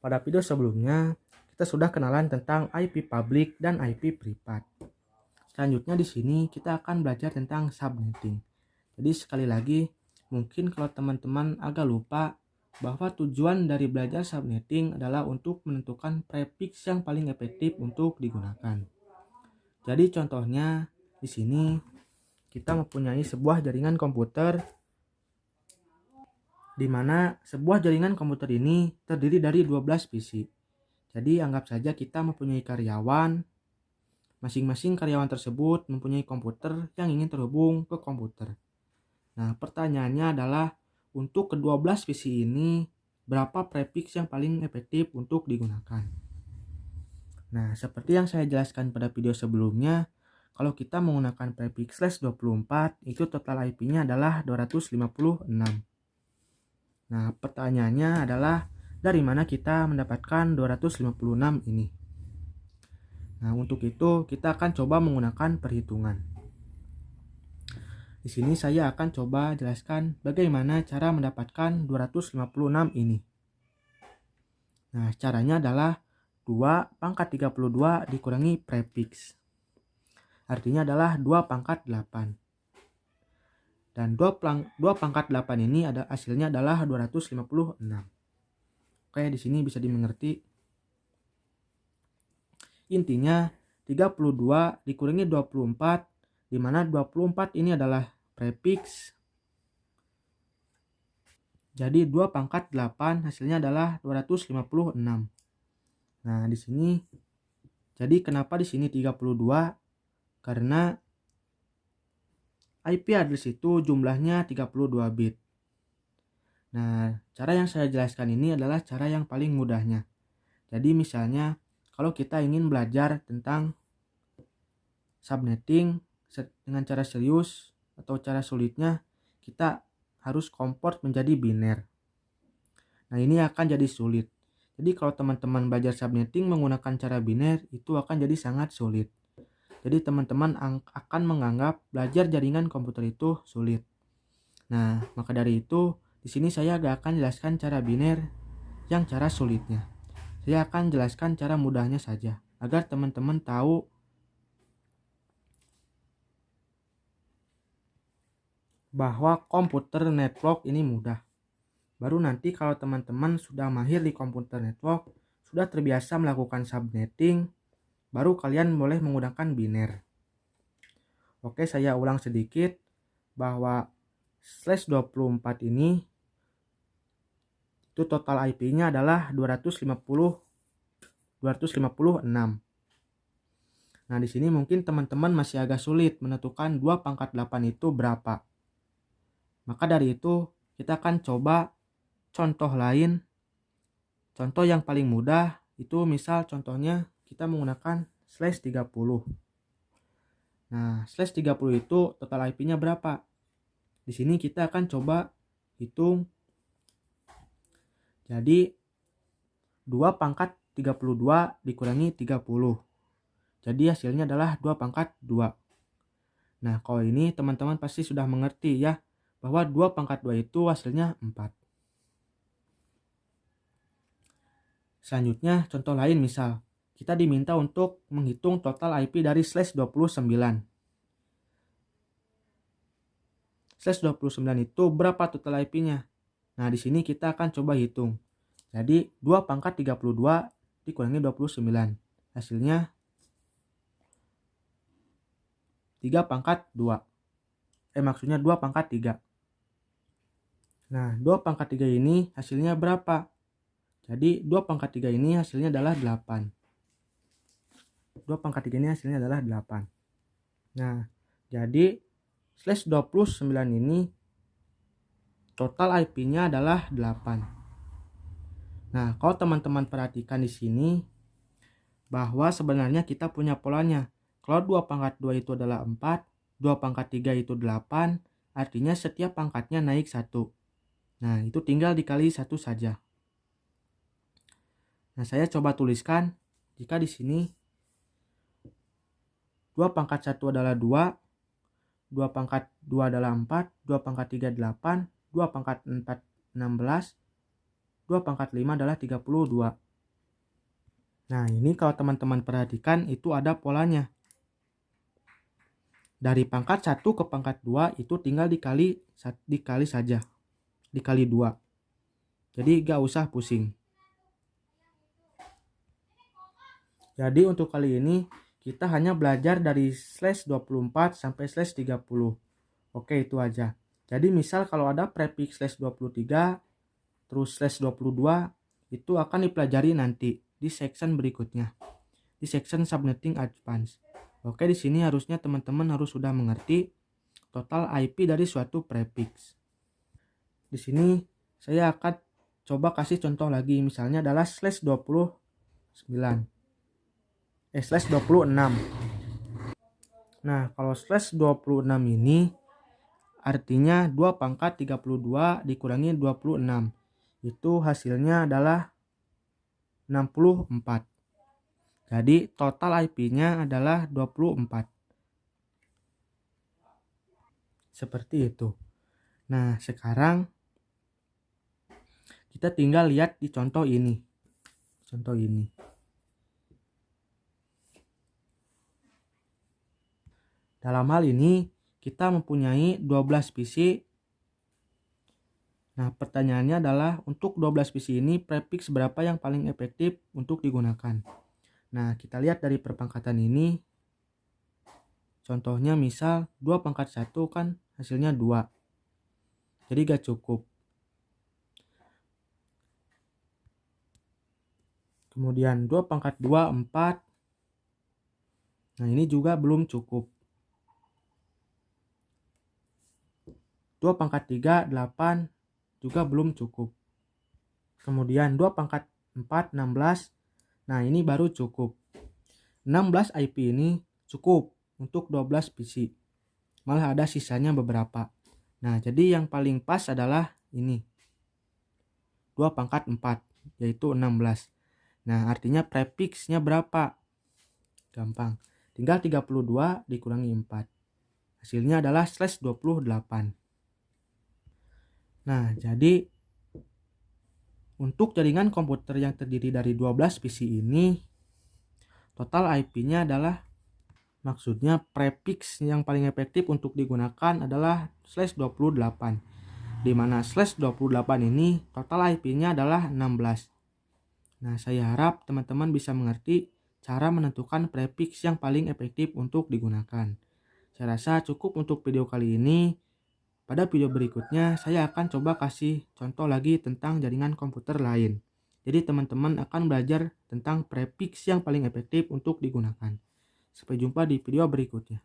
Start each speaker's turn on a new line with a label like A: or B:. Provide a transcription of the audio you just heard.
A: pada video sebelumnya kita sudah kenalan tentang IP public dan IP privat. Selanjutnya di sini kita akan belajar tentang subnetting. Jadi sekali lagi, mungkin kalau teman-teman agak lupa bahwa tujuan dari belajar subnetting adalah untuk menentukan prefix yang paling efektif untuk digunakan. Jadi contohnya di sini kita mempunyai sebuah jaringan komputer di mana sebuah jaringan komputer ini terdiri dari 12 PC. Jadi anggap saja kita mempunyai karyawan, masing-masing karyawan tersebut mempunyai komputer yang ingin terhubung ke komputer. Nah, pertanyaannya adalah untuk ke-12 PC ini berapa prefix yang paling efektif untuk digunakan? Nah, seperti yang saya jelaskan pada video sebelumnya, kalau kita menggunakan prefix /24 itu total IP-nya adalah 256. Nah, pertanyaannya adalah dari mana kita mendapatkan 256 ini? Nah, untuk itu kita akan coba menggunakan perhitungan. Di sini saya akan coba jelaskan bagaimana cara mendapatkan 256 ini. Nah, caranya adalah 2 pangkat 32 dikurangi prefix. Artinya adalah 2 pangkat 8. Dan 2 pangkat 8 ini hasilnya adalah 256. Oke, di sini bisa dimengerti. Intinya 32 dikurangi 24, di mana 24 ini adalah prefix. Jadi 2 pangkat 8 hasilnya adalah 256. Nah, di sini jadi kenapa di sini 32? Karena IP address itu jumlahnya 32 bit. Nah, cara yang saya jelaskan ini adalah cara yang paling mudahnya. Jadi misalnya kalau kita ingin belajar tentang subnetting dengan cara serius atau cara sulitnya, kita harus convert menjadi biner. Nah, ini akan jadi sulit. Jadi kalau teman-teman belajar subnetting menggunakan cara biner, itu akan jadi sangat sulit. Jadi teman-teman akan menganggap belajar jaringan komputer itu sulit. Nah, maka dari itu di sini saya gak akan jelaskan cara biner yang cara sulitnya. Saya akan jelaskan cara mudahnya saja agar teman-teman tahu bahwa komputer network ini mudah. Baru nanti kalau teman-teman sudah mahir di komputer network, sudah terbiasa melakukan subnetting, baru kalian boleh menggunakan biner. Oke, saya ulang sedikit bahwa /24 ini itu total IP-nya adalah 256. Nah, di sini mungkin teman-teman masih agak sulit menentukan 2 pangkat 8 itu berapa. Maka dari itu, kita akan coba contoh lain. Contoh yang paling mudah itu misal contohnya kita menggunakan /30. Nah, /30 itu total IP-nya berapa? Di sini kita akan coba hitung. Jadi 2 pangkat 32 dikurangi 30. Jadi hasilnya adalah 2 pangkat 2. Nah, kalau ini teman-teman pasti sudah mengerti ya, bahwa 2 pangkat 2 itu hasilnya 4. Selanjutnya contoh lain misal, kita diminta untuk menghitung total IP dari /29. /29 itu berapa total IP-nya? Nah, di sini kita akan coba hitung. Jadi 2 pangkat 32 dikurangi 29. Hasilnya 3 pangkat 2. Maksudnya 2 pangkat 3. Nah, 2 pangkat 3 ini hasilnya berapa? Jadi 2 pangkat 3 ini hasilnya adalah 8. 2 pangkat 3 ini hasilnya adalah 8. Nah, jadi /29 ini total IP-nya adalah 8. Nah, kalau teman-teman perhatikan di sini bahwa sebenarnya kita punya polanya. Kalau 2 pangkat 2 itu adalah 4, 2 pangkat 3 itu 8, artinya setiap pangkatnya naik 1. Nah, itu tinggal dikali 1 saja. Nah, saya coba tuliskan jika di sini 2 pangkat 1 adalah 2, 2 pangkat 2 adalah 4, 2 pangkat 3 8, 2 pangkat 4 16, 2 pangkat 5 adalah 32. Nah, ini kalau teman-teman perhatikan itu ada polanya. Dari pangkat 1 ke pangkat 2 itu tinggal dikali saja. Dikali 2. Jadi gak usah pusing. Jadi untuk kali ini kita hanya belajar dari slash 24 sampai slash 30. Oke, itu aja. Jadi misal kalau ada prefix slash 23 terus slash 22 itu akan dipelajari nanti di section berikutnya. Di section subnetting advance. Oke, di sini harusnya teman-teman harus sudah mengerti total IP dari suatu prefix. Di sini saya akan coba kasih contoh lagi, misalnya adalah slash 29. Slash 26. Nah, kalau slash 26 ini artinya 2 pangkat 32 dikurangi 26. Itu hasilnya adalah 64. Jadi total IP-nya adalah 24. Seperti itu. Nah, sekarang kita tinggal lihat di contoh ini. Contoh ini. Dalam hal ini kita mempunyai 12 PC. Nah, pertanyaannya adalah untuk 12 PC ini prefix berapa yang paling efektif untuk digunakan. Nah, kita lihat dari perpangkatan ini. Contohnya misal 2 pangkat 1 kan hasilnya 2. Jadi gak cukup. Kemudian 2 pangkat 2 4. Nah, ini juga belum cukup. 2 pangkat 3 8 juga belum cukup. Kemudian 2 pangkat 4 16. Nah, ini baru cukup. 16 IP ini cukup untuk 12 PC. Malah ada sisanya beberapa. Nah, jadi yang paling pas adalah ini. 2 pangkat 4 yaitu 16. Nah, artinya prefixnya berapa? Gampang. Tinggal 32 dikurangi 4. Hasilnya adalah slash 28. Nah, jadi untuk jaringan komputer yang terdiri dari 12 PC ini, total IP-nya adalah, maksudnya prefix yang paling efektif untuk digunakan adalah slash 28. Di mana slash 28 ini total IP-nya adalah 16. Nah, saya harap teman-teman bisa mengerti cara menentukan prefix yang paling efektif untuk digunakan. Saya rasa cukup untuk video kali ini. Pada video berikutnya, saya akan coba kasih contoh lagi tentang jaringan komputer lain. Jadi teman-teman akan belajar tentang prefix yang paling efektif untuk digunakan. Sampai jumpa di video berikutnya.